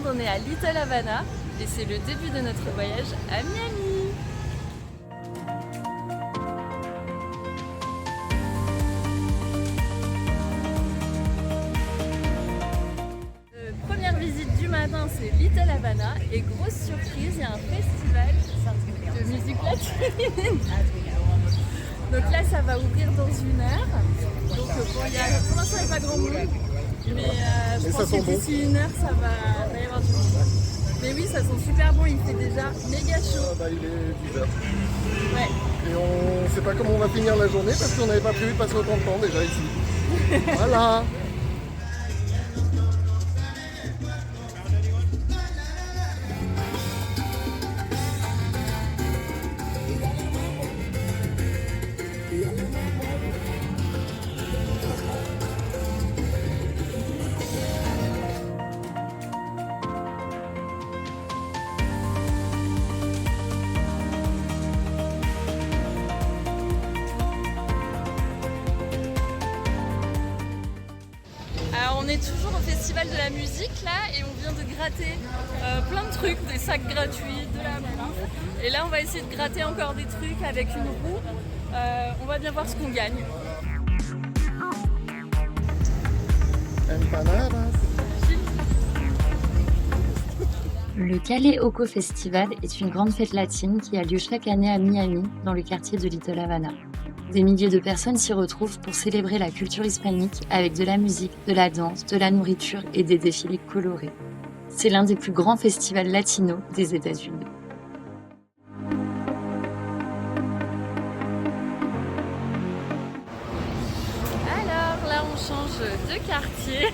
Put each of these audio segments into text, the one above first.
on est à Little Havana et c'est le début de notre voyage à Miami. Première visite du matin, c'est Little Havana et grosse surprise, il y a un festival de musique latine. Donc là, ça va ouvrir dans 1 heure. Donc bon, pour l'instant, il n'y a pas grand monde. Mais je pense que d'ici 1 heure, va y avoir du monde. Mais oui, ça sent super bon, il fait déjà méga chaud. Il est 10h. Ouais. Et on ne sait pas comment on va finir la journée parce qu'on n'avait pas prévu de passer autant de temps déjà ici. Voilà. Alors on est toujours au festival de la musique là et on vient de gratter plein de trucs, des sacs gratuits, de la bouffe. Et là on va essayer de gratter encore des trucs avec une roue. On va bien voir ce qu'on gagne. Empanadas. Le Cale Oco Festival est une grande fête latine qui a lieu chaque année à Miami, dans le quartier de Little Havana. Des milliers de personnes s'y retrouvent pour célébrer la culture hispanique avec de la musique, de la danse, de la nourriture et des défilés colorés. C'est l'un des plus grands festivals latinos des États-Unis. Alors là on change de quartier.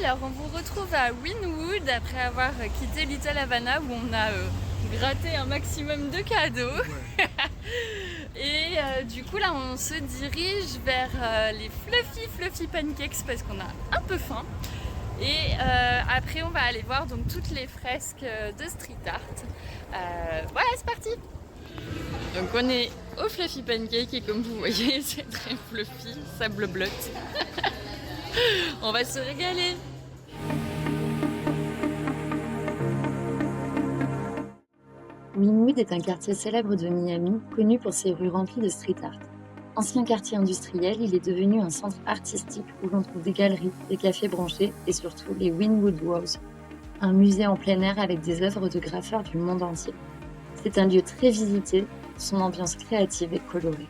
Alors on vous retrouve à Wynwood après avoir quitté Little Havana où on a gratté un maximum de cadeaux. Ouais. Et du coup là on se dirige vers les fluffy pancakes parce qu'on a un peu faim. Et après on va aller voir donc toutes les fresques de street art. Voilà, c'est parti. Donc on est au fluffy pancake et comme vous voyez c'est très fluffy, ça bleu-blotte. On va se régaler. Wynwood est un quartier célèbre de Miami, connu pour ses rues remplies de street art. Ancien quartier industriel, il est devenu un centre artistique où l'on trouve des galeries, des cafés branchés et surtout les Wynwood Walls, un musée en plein air avec des œuvres de graffeurs du monde entier. C'est un lieu très visité, son ambiance créative et colorée.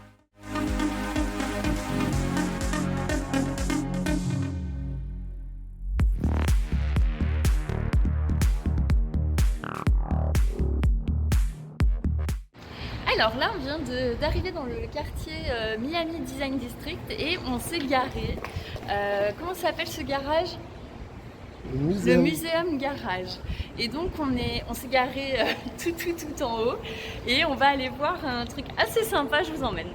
Alors là, on vient d'arriver dans le quartier Miami Design District et on s'est garé. Comment s'appelle ce garage ? Le Muséum Garage. Et donc on s'est garé tout en haut et on va aller voir un truc assez sympa, je vous emmène.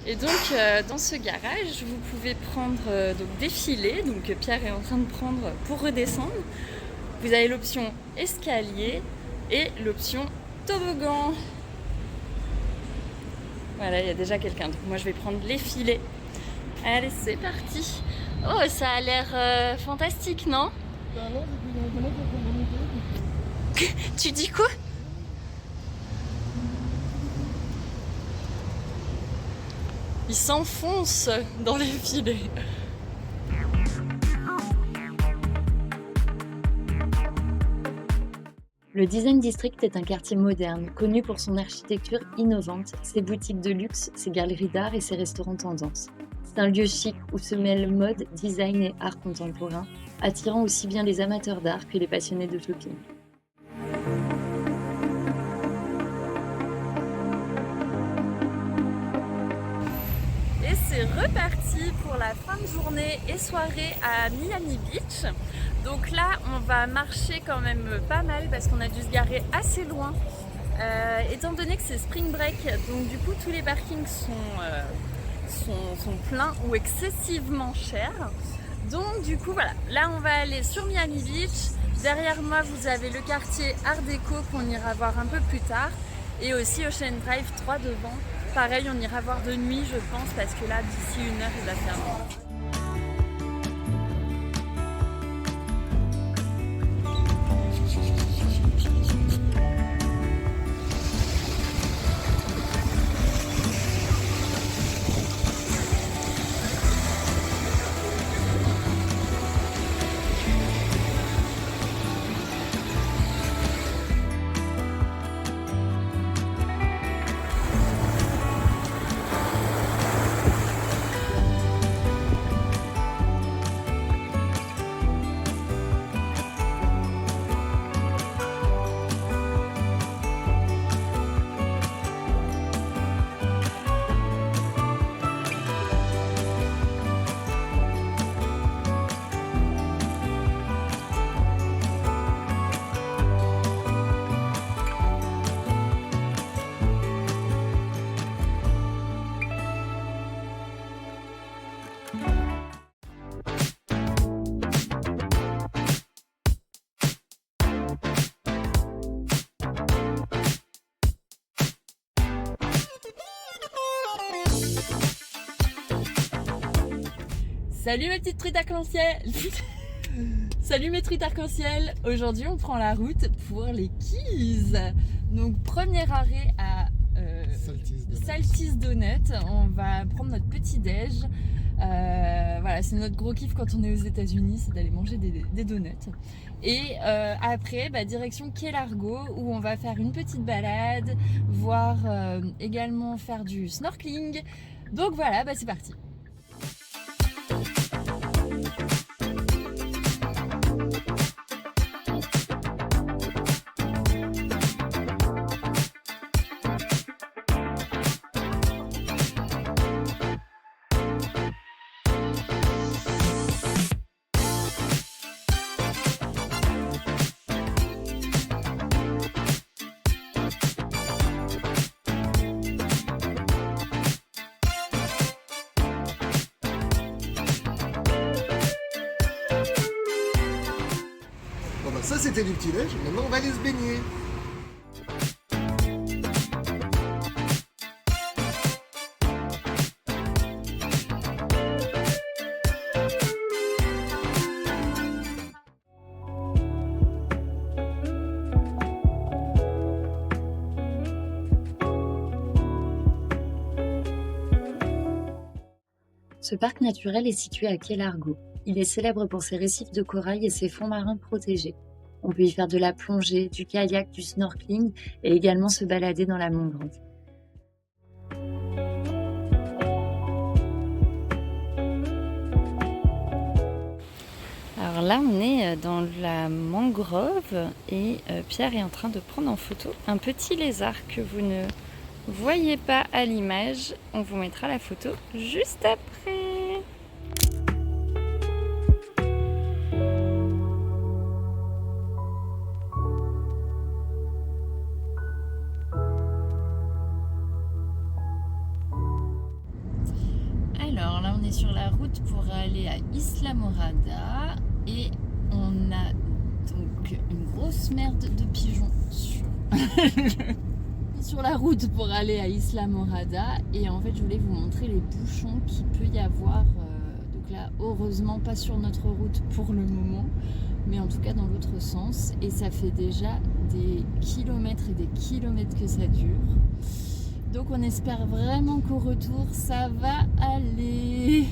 Et donc dans ce garage, vous pouvez prendre des filets, donc Pierre est en train de prendre pour redescendre. Vous avez l'option escalier et l'option toboggan. Voilà, il y a déjà quelqu'un, donc moi je vais prendre les filets. Allez, c'est parti. Oh, ça a l'air fantastique, non? Tu dis quoi? Il s'enfonce dans les filets. Le Design District est un quartier moderne, connu pour son architecture innovante, ses boutiques de luxe, ses galeries d'art et ses restaurants tendance. C'est un lieu chic où se mêlent mode, design et art contemporain, attirant aussi bien les amateurs d'art que les passionnés de shopping. reparti pour la fin de journée et soirée à Miami Beach. Donc là, on va marcher quand même pas mal parce qu'on a dû se garer assez loin. Étant donné que c'est spring break, donc du coup tous les parkings sont pleins ou excessivement chers. Donc du coup voilà, là on va aller sur Miami Beach. Derrière moi vous avez le quartier Art Déco qu'on ira voir un peu plus tard. Et aussi Ocean Drive 3 devant. Pareil, on ira voir de nuit je pense parce que là d'ici 1 heure il va faire nuit. Salut mes petites truites arc-en-ciel. Salut mes truites arc-en-ciel. Aujourd'hui on prend la route pour les Keys. Donc premier arrêt à Salty's Donut. On va prendre notre petit déj. Voilà, c'est notre gros kiff quand on est aux États-Unis, c'est d'aller manger des donuts. Et après, direction Key Largo où on va faire une petite balade, voire également faire du snorkeling. Donc voilà, c'est parti. Bon, ça c'était du petit déj, maintenant on va aller se baigner. Ce parc naturel est situé à Key Largo. Il est célèbre pour ses récifs de corail et ses fonds marins protégés. On peut y faire de la plongée, du kayak, du snorkeling et également se balader dans la mangrove. Alors là on est dans la mangrove et Pierre est en train de prendre en photo un petit lézard que vous ne voyez pas à l'image. On vous mettra la photo juste après. Alors là on est sur la route pour aller à Isla Morada et on a donc une grosse merde de pigeons sur la route pour aller à Isla Morada. Et en fait je voulais vous montrer les bouchons qu'il peut y avoir. Donc là heureusement pas sur notre route pour le moment, mais en tout cas dans l'autre sens. Et ça fait déjà des kilomètres et des kilomètres que ça dure. Donc on espère vraiment qu'au retour ça va aller.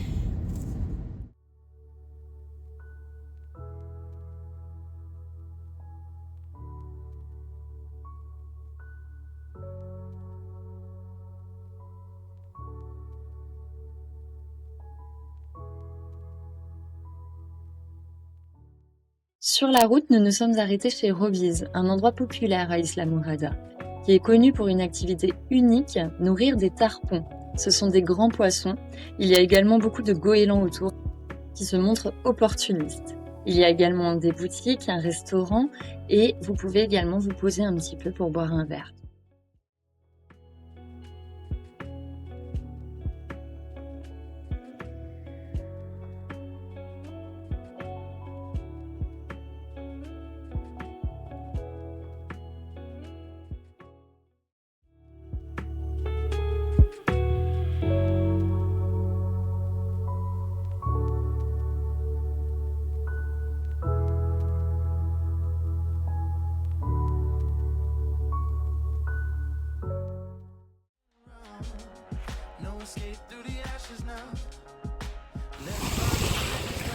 Sur la route, nous nous sommes arrêtés chez Robbie's, un endroit populaire à Isla Morada, qui est connu pour une activité unique, nourrir des tarpons. Ce sont des grands poissons. Il y a également beaucoup de goélands autour qui se montrent opportunistes. Il y a également des boutiques, un restaurant et vous pouvez également vous poser un petit peu pour boire un verre.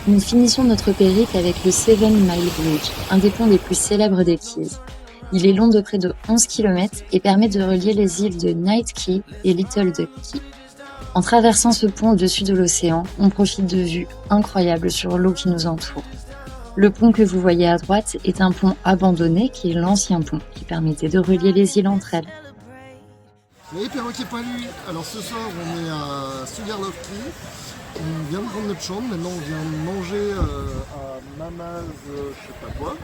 Nous finissons notre périple avec le Seven Mile Bridge, un des ponts les plus célèbres des Keys. Il est long de près de 11 km et permet de relier les îles de Night Key et Little Duck Key. En traversant ce pont au-dessus de l'océan, on profite de vues incroyables sur l'eau qui nous entoure. Le pont que vous voyez à droite est un pont abandonné qui est l'ancien pont qui permettait de relier les îles entre elles. Salut Perroquet Poilu. Alors ce soir on est à Sugarloaf Key. On vient de prendre notre chambre, maintenant on vient de manger à Mama's je sais pas quoi.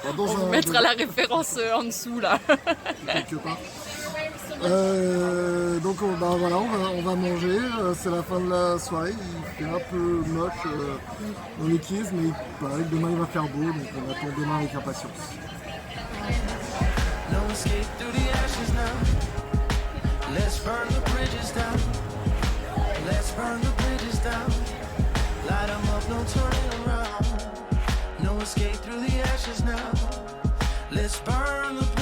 On vous mettra la référence en dessous là. Quelque part. Donc voilà, on va manger, c'est la fin de la soirée, il fait un peu moche dans les Keys, mais il paraît que demain il va faire beau, donc on attend demain avec impatience. Let's burn the bridges down. Let's burn the bridges down. Light 'em up, no turning around. No escape through the ashes now. Let's burn the